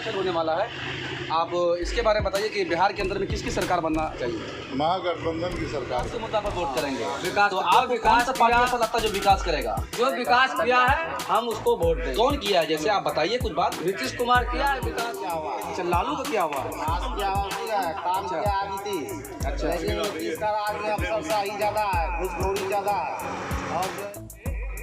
Election होने वाला है, आप इसके बारे में बताइए कि बिहार के अंदर में किसकी सरकार बनना चाहिए। महागठबंधन की सरकार। किस मुद्दा पर वोट करेंगे? विकास। तो आप कौन सा पार्टी ऐसा लगता है जो विकास करेगा? जो विकास किया है हम उसको वोट देंगे। कौन किया है, जैसे आप बताइए कुछ बात। नीतीश कुमार किया है विकास। क्या हुआ? अच्छा, लालू का क्या हुआ है? काम किया आगे थी। अच्छा। लेकिन नीतीश का आगे अफसरशाही ज़्यादा है, घूसखोरी ज़्यादा है। और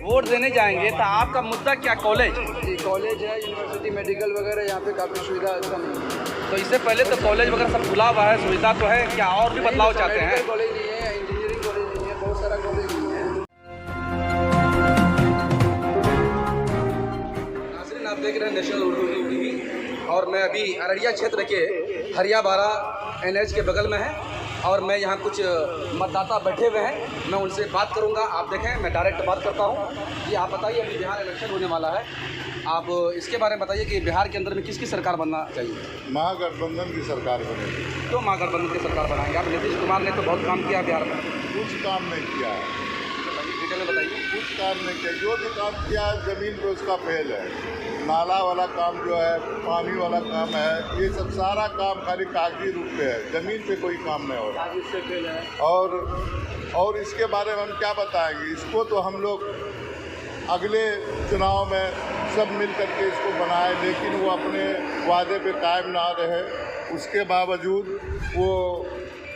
वोट देने जाएंगे तो आपका मुद्दा क्या? कॉलेज? जी, कॉलेज है, यूनिवर्सिटी, मेडिकल वगैरह, यहाँ पे काफ़ी सुविधा अच्छा नहीं है। तो इससे पहले तो कॉलेज वगैरह सब खुला हुआ है, सुविधा तो है, क्या और भी बदलाव चाहते हैं? मेडिकल कॉलेज नहीं है, इंजीनियरिंग कॉलेज नहीं है, बहुत सारा कॉलेज नहीं है। नाज़रीन, आप देख रहे हैं नेशनल उर्दू टीवी और मैं अभी अररिया क्षेत्र के हरिया बारा NH के बगल में है और मैं यहाँ कुछ मतदाता बैठे हुए हैं, मैं उनसे बात करूँगा। आप देखें, मैं डायरेक्ट बात करता हूँ कि आप बताइए, अभी बिहार इलेक्शन होने वाला है, आप इसके बारे में बताइए कि बिहार के अंदर में किसकी सरकार बनना चाहिए। महागठबंधन की सरकार बनेगी। तो महागठबंधन की सरकार बनाएंगे आप? नीतीश कुमार ने तो बहुत काम किया बिहार में। कुछ काम नहीं किया है, डिटेल में बताइए। कुछ काम नहीं किया। जो भी काम किया है ज़मीन पे उसका फेल है। नाला वाला काम जो है, पानी वाला काम है, ये सब सारा काम खाली कागजी रूप पे है, ज़मीन पे कोई काम नहीं हो रहा। और इसके बारे में हम क्या बताएंगे? इसको तो हम लोग अगले चुनाव में सब मिल करके इसको बनाए, लेकिन वो अपने वादे पे कायम ना रहे। उसके बावजूद वो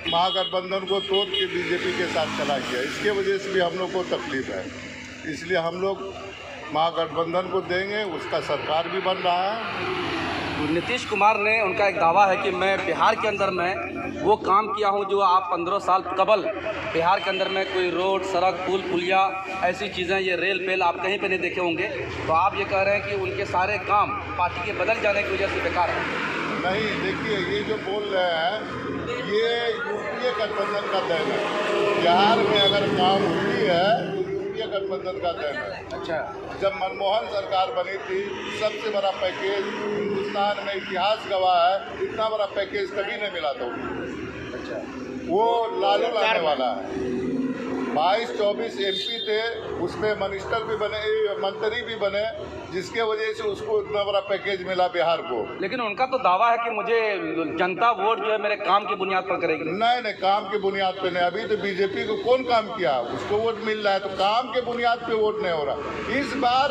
महागठबंधन को तोड़ के बीजेपी के साथ चला गया। इसके वजह से भी हम लोग को तकलीफ है, इसलिए हम लोग महागठबंधन को देंगे। उसका सरकार भी बन रहा है। नीतीश कुमार ने, उनका एक दावा है कि मैं बिहार के अंदर में वो काम किया हूं जो आप 15 साल कबल बिहार के अंदर में कोई रोड, सड़क, पुल, पुलिया, ऐसी चीज़ें, ये रेल पेल आप कहीं पे नहीं देखे होंगे। तो आप ये कह रहे हैं कि उनके सारे काम पार्टी के बदल जाने की वजह से बेकार है? नहीं, देखिए, ये जो बोल रहे हैं ये यूपीए गठबंधन का देन है। बिहार में अगर काम हुई है तो यूपीए गठबंधन का देन है। अच्छा। जब मनमोहन सरकार बनी थी, सबसे बड़ा पैकेज हिंदुस्तान में, इतिहास गवाह है, इतना बड़ा पैकेज कभी नहीं मिला था। अच्छा। वो लालू लाने वाला है। 22-24 MP थे, उसमें मिनिस्टर भी बने, मंत्री भी बने, जिसके वजह से उसको इतना बड़ा पैकेज मिला बिहार को। लेकिन उनका तो दावा है कि मुझे जनता वोट जो है मेरे काम की बुनियाद पर करेगी। नहीं, काम की बुनियाद पे नहीं। अभी तो बीजेपी को कौन काम किया, उसको वोट मिल रहा है, तो काम के बुनियाद पे वोट नहीं हो रहा। इस बार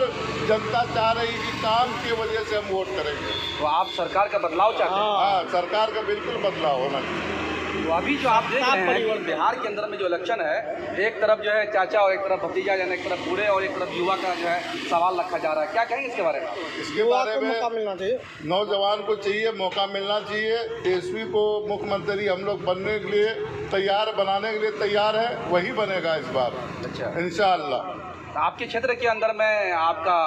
जनता चाह रही कि काम की वजह से हम वोट करेंगे। तो आप सरकार का बदलाव चाहते हैं? हाँ, सरकार का बिल्कुल बदलाव होना चाहिए। तो अभी जो आप देख रहे हैं कि बिहार के अंदर में जो इलेक्शन है, एक तरफ जो है चाचा और एक तरफ भतीजा, यानी एक तरफ बूढ़े और एक तरफ युवा का जो है सवाल रखा जा रहा है। क्या कहेंगे इसके बारे में? इसके बारे में मौका मिलना चाहिए, नौजवान को चाहिए, मौका मिलना चाहिए। तेजस्वी को मुख्यमंत्री हम लोग बनने के लिए तैयार, बनाने के लिए तैयार है, वही बनेगा इस बार। अच्छा, इंशाअल्लाह। आपके क्षेत्र के अंदर में आपका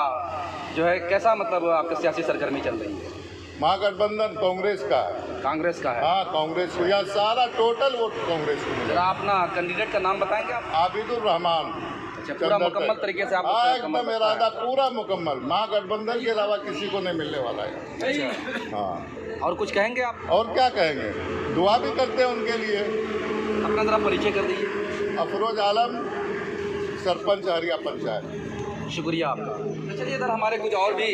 जो है कैसा, मतलब आपका सियासी सरगर्मी चल रही है? महागठबंधन कांग्रेस का है। कांग्रेस का है? हाँ, कांग्रेस को, यहाँ सारा टोटल वोट कांग्रेस को मिला। जरा अपना कैंडिडेट का नाम बताएंगे आप? आबिदुर रहमान। अच्छा, पूरा मुकम्मल तरीके से आप? हाँ, एकदम इरादा पूरा मुकम्मल। महागठबंधन के अलावा किसी को नहीं मिलने वाला है। अच्छा। हाँ, और कुछ कहेंगे आप? और क्या कहेंगे, दुआ भी करते हैं उनके लिए। अपना जरा परिचय कर दीजिए। अफरोज आलम, सरपंच हरिया पंचायत। शुक्रिया आपका। चलिए, इधर हमारे कुछ और भी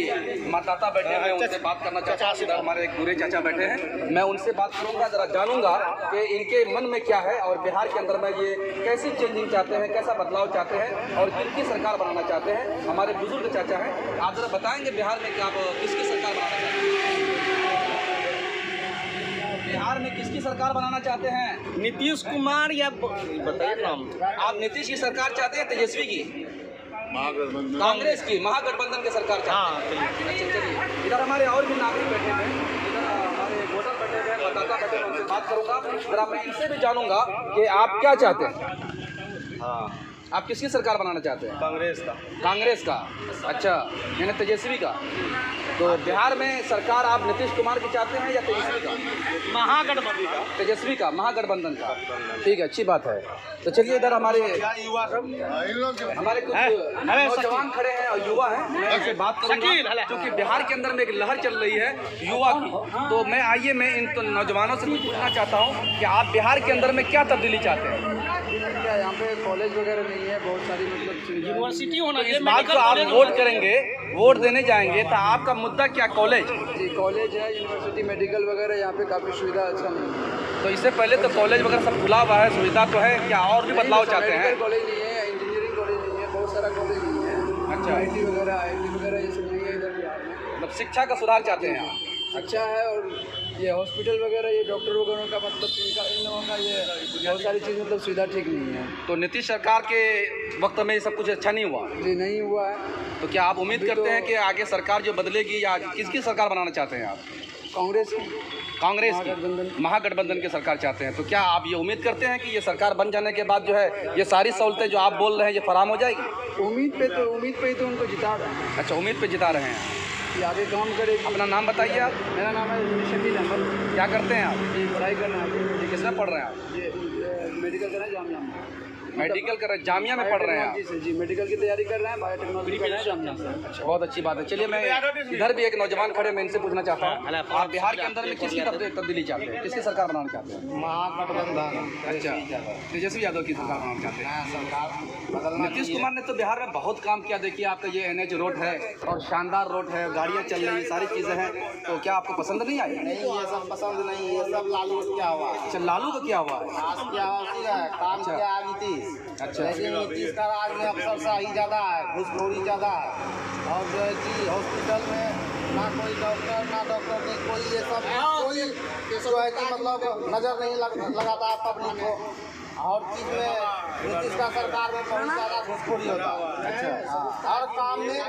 मतदाता बैठे हैं, मैं उनसे बात करना चाहता हूँ। इधर हमारे एक बूढ़े चाचा बैठे हैं, मैं उनसे बात करूँगा, ज़रा जानूँगा कि इनके मन में क्या है और बिहार के अंदर में ये कैसी चेंजिंग चाहते हैं, कैसा बदलाव चाहते हैं और किनकी सरकार बनाना चाहते हैं। हमारे बुजुर्ग चाचा हैं, आप ज़रा बताएँगे बिहार में कि आप किसकी सरकार बनाना चाहते हैं? बिहार में किसकी सरकार बनाना चाहते हैं? नीतीश कुमार या बताइए नाम। आप नीतीश की सरकार चाहते हैं, तेजस्वी की, महागठबंधन, कांग्रेस की, महागठबंधन की सरकार चाहते हैं? अच्छा, चलिए, इधर हमारे और भी नागरिक बैठे हैं, इधर हमारे वोटर बैठे हैं, मतदाता बैठे हैं, उनसे बात करूंगा। जरा मैं इनसे भी जानूंगा कि आप क्या चाहते हैं। हाँ, आप किसकी सरकार बनाना चाहते हैं? कांग्रेस का। कांग्रेस का? अच्छा, यानी तेजस्वी का। तो बिहार में सरकार आप नीतीश कुमार की चाहते हैं या तेजस्वी का? महागठबंधन का। तेजस्वी का, महागठबंधन का। ठीक है, अच्छी बात है। तो चलिए, इधर हमारे युवा सब, हमारे कुछ नौजवान खड़े हैं और युवा हैं, मैं इनसे बात करूंगा क्योंकि बिहार के अंदर में एक लहर चल रही है युवा की। तो मैं आइए, मैं इन तो नौजवानों से कुछ पूछना चाहता हूँ कि आप बिहार के अंदर में क्या तब्दीली चाहते हैं? क्या यहाँ पे कॉलेज वगैरह नहीं है, बहुत सारी मतलब यूनिवर्सिटी होना इस बात को आप वोट करेंगे वोट देने जाएंगे तो आपका मुद्दा क्या? कॉलेज? जी कॉलेज है, यूनिवर्सिटी, मेडिकल वगैरह, यहाँ पे काफ़ी सुविधा अच्छा नहीं है। तो इससे पहले तो कॉलेज वगैरह सब खुला हुआ है, सुविधा तो है, क्या और भी बदलाव चाहते हैं? कॉलेज नहीं है, इंजीनियरिंग कॉलेज नहीं है, बहुत सारा कॉलेज नहीं है। अच्छा। IT वगैरह ये सब नहीं है इधर बिहार में। मतलब शिक्षा का सुधार चाहते हैं आप? अच्छा है, और ये हॉस्पिटल वगैरह, ये डॉक्टर वगैरह का मतलब इन लोगों का ये बहुत सारी चीज़ मतलब सुविधा ठीक नहीं है। तो नीतीश सरकार के वक्त में ये सब कुछ अच्छा नहीं हुआ? जी नहीं हुआ है। तो क्या आप उम्मीद करते हैं कि आगे सरकार जो बदलेगी, या किसकी सरकार बनाना चाहते हैं आप? कांग्रेस की, कांग्रेस महागठबंधन। की, महागठबंधन की सरकार चाहते हैं। तो क्या आप ये उम्मीद करते हैं कि ये सरकार बन जाने के बाद जो है ये सारी सहूलतें जो आप बोल रहे हैं ये फराहम हो जाएगी? उम्मीद पे ही तो उनको जिता रहे हैं अच्छा, उम्मीद पे जिता रहे हैं। कि आगे काम करेगी। अपना नाम बताइए आप। मेरा नाम है शकील अहमद। क्या करते हैं आप? ये पढ़ाई करना है। ये किसमें पढ़ रहे हैं आप? ये मेडिकल कर रहे हैं जामिया में। मेडिकल कर रहे हैं, जामिया में पढ़ रहे हैं आप? जी जी, मेडिकल की तैयारी कर रहे हैं, बायोटेक्नोलॉजी कर रहे हैं जामिया से। अच्छा, बहुत अच्छी बात है। चलिए, मैं इधर भी एक नौजवान खड़े, मैं इनसे पूछना चाहता हूँ, आप बिहार के अंदर में किसकी तब्दीली चाहते हैं, किसकी सरकार बनाना चाहते हैं? महागठबंधन। अच्छा, तेजस्वी यादव की सरकार बनाना चाहते हैं। सरकार नीतीश कुमार ने तो बिहार में बहुत काम किया। देखिए, आपका ये NH रोड है और शानदार रोड है, गाड़ियाँ चल रही, सारी चीज़ें हैं। तो क्या आपको पसंद नहीं आई? नहीं, ये सब पसंद नहीं, ये सब लालू का क्या हुआ? अच्छा, लालू का क्या हुआ है? आज क्या उसी का है, काम किया है नीतीश। अच्छा। लेकिन नीतीश का राज में अफसरशाही ज़्यादा है, घूसखोरी ज़्यादा है, और जो है कि हॉस्पिटल में ना कोई डॉक्टर नहीं, कोई ये सब कोई जो है कि मतलब नज़र नहीं लगाता है पब्लिक को। हर चीज़ में नीतीश का सरकार में बहुत ज़्यादा घूसखोरी होता है। अच्छा, हर काम में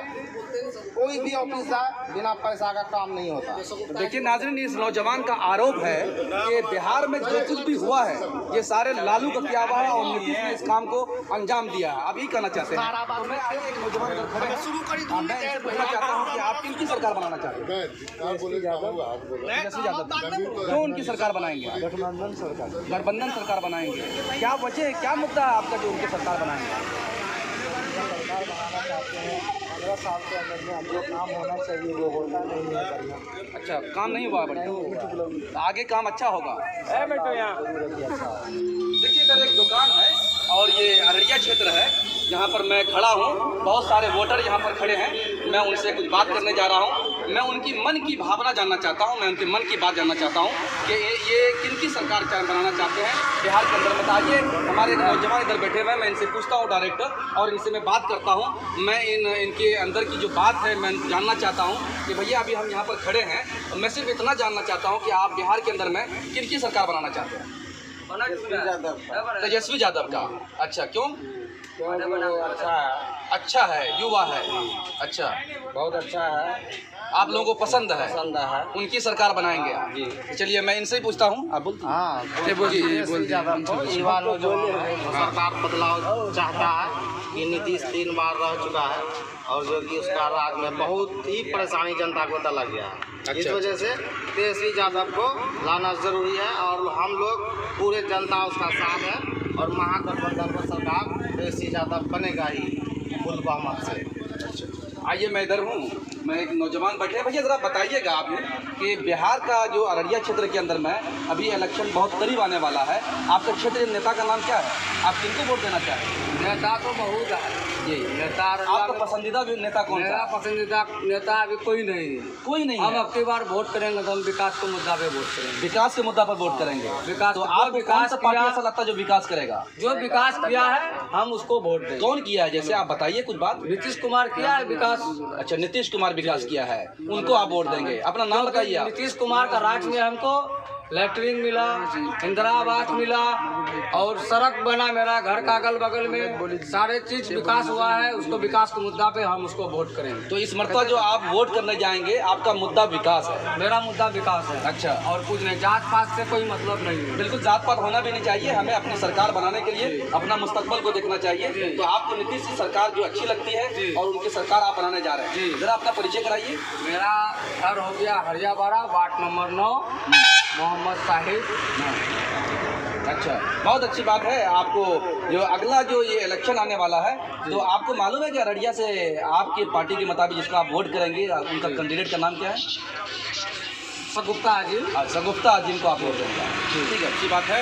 कोई भी ऑफिस है, बिना पैसा का काम नहीं होता। देखिए नाज़रीन, इस नौजवान का आरोप है कि बिहार में जो कुछ भी हुआ है ये सारे लालू का किया हुआ है और नीतीश ने इस काम को अंजाम दिया है। आप ये कहना चाहते हैं? तो मैं एक नौजवान इधर खड़े हैं, मैं इनसे पूछना चाहता हूँ कि आप किनकी सरकार बनाना चाहते हैं? तेजस्वी यादव। क्यों उनकी सरकार बनाएंगे? गठबंधन सरकार। गठबंधन सरकार बनाएंगे। क्या वजह है, क्या मुद्दा है आपका जो उनकी सरकार बनाएंगे? सरकार बनाना चाहते हैं, 15 साल के अंदर में हम लोग काम होना चाहिए, वो होता नहीं है बढ़िया। अच्छा, काम नहीं हुआ बढ़िया, आगे काम अच्छा होगा। देखिए, इधर एक दुकान है और ये अररिया क्षेत्र है, यहाँ पर मैं खड़ा हूँ। बहुत सारे वोटर यहाँ पर खड़े हैं, मैं उनसे कुछ बात करने जा रहा हूँ। मैं उनकी मन की भावना जानना चाहता हूँ, मैं उनके मन की बात जानना चाहता हूँ कि ये किनकी सरकार बनाना चाहते हैं बिहार के अंदर। बताइए, हमारे एक नौजवान इधर बैठे हुए हैं, मैं इनसे पूछता हूँ डायरेक्टर, और इनसे मैं बात करता हूँ। मैं इनके अंदर की जो बात है मैं जानना चाहता हूँ कि भैया अभी हम यहाँ पर खड़े हैं, मैं सिर्फ इतना जानना चाहता हूँ कि आप बिहार के अंदर में किनकी सरकार बनाना चाहते हैं? तेजस्वी यादव का। अच्छा, क्यों? अच्छा है, युवा है। अच्छा, बहुत अच्छा है, आप लोगों को पसंद है? है। उनकी सरकार बनाएंगे आप? जी। चलिए, मैं इनसे ही पूछता हूँ, आप बोलते हैं। हाँ, बोलिए। युवा नौजवान सरकार बदलाव चाहता है कि नीतीश 3 बार रह चुका है, और जो कि उसका राज में बहुत ही परेशानी जनता को डला गया है। इस वजह से तेजस्वी यादव को लाना जरूरी है, और हम लोग पूरे जनता उसका साथ है, और महागठबंधन का सरकार तेजस्वी यादव बनेगा ही फुल बहुमत से। आइए, मैं इधर हूँ, मैं एक नौजवान बैठे हैं। भैया ज़रा बताइएगा आप कि बिहार का जो अररिया क्षेत्र के अंदर में अभी इलेक्शन बहुत करीब आने वाला है, आपका क्षेत्रीय नेता का नाम क्या है? आप किनको वोट देना चाहते हैं? नेता तो बहुत है जी। नेता। आपका पसंदीदा भी नेता कौन सा? मेरा पसंदीदा नेता अभी कोई नहीं है। कोई नहीं हम है। अब की बार वोट करेंगे तो हम विकास के मुद्दा पे वोट करेंगे। विकास के मुद्दा पर वोट करेंगे? विकास। तो आपको कौन सा पार्टी ऐसा लगता है जो विकास करेगा? जो विकास किया है हम उसको वोट देंगे। कौन किया है, जैसे आप बताइए कुछ बात। नीतीश कुमार किया है विकास। अच्छा, नीतीश कुमार विकास किया है, उनको आप वोट देंगे। अपना नाम बताइए आप। नीतीश कुमार का राज में हमको लैट्रिन मिला, इंदिरा आवास मिला, और सड़क बना मेरा घर का अगल बगल में, सारे चीज विकास हुआ है। उसको विकास के मुद्दा पे हम उसको वोट करेंगे। तो इस मरतबा जो आप वोट करने जाएंगे, आपका मुद्दा विकास है? मेरा मुद्दा विकास है। अच्छा, और कुछ नहीं, जात पात से कोई मतलब नहीं है। बिल्कुल, जात पात होना भी नहीं चाहिए। हमें अपनी सरकार बनाने के लिए अपना मुस्तकबल को देखना चाहिए। तो आपको नीतीश की सरकार जो अच्छी लगती है और उनकी सरकार आप बनाने जा रहे हैं, जरा अपना परिचय कराइए। मेरा घर हो गया हरियाबाड़ा, वार्ड नंबर 9, मोहम्मद साहिब। अच्छा, बहुत अच्छी बात है। आपको जो अगला जो ये इलेक्शन आने वाला है, तो आपको मालूम है कि अररिया से आपकी पार्टी के मुताबिक जिसको आप वोट करेंगे, उनका कैंडिडेट का नाम क्या है? सगुप्ता अजीम। सगुप्ता अजीम को आप वोट देंगे? ठीक है, अच्छी बात है।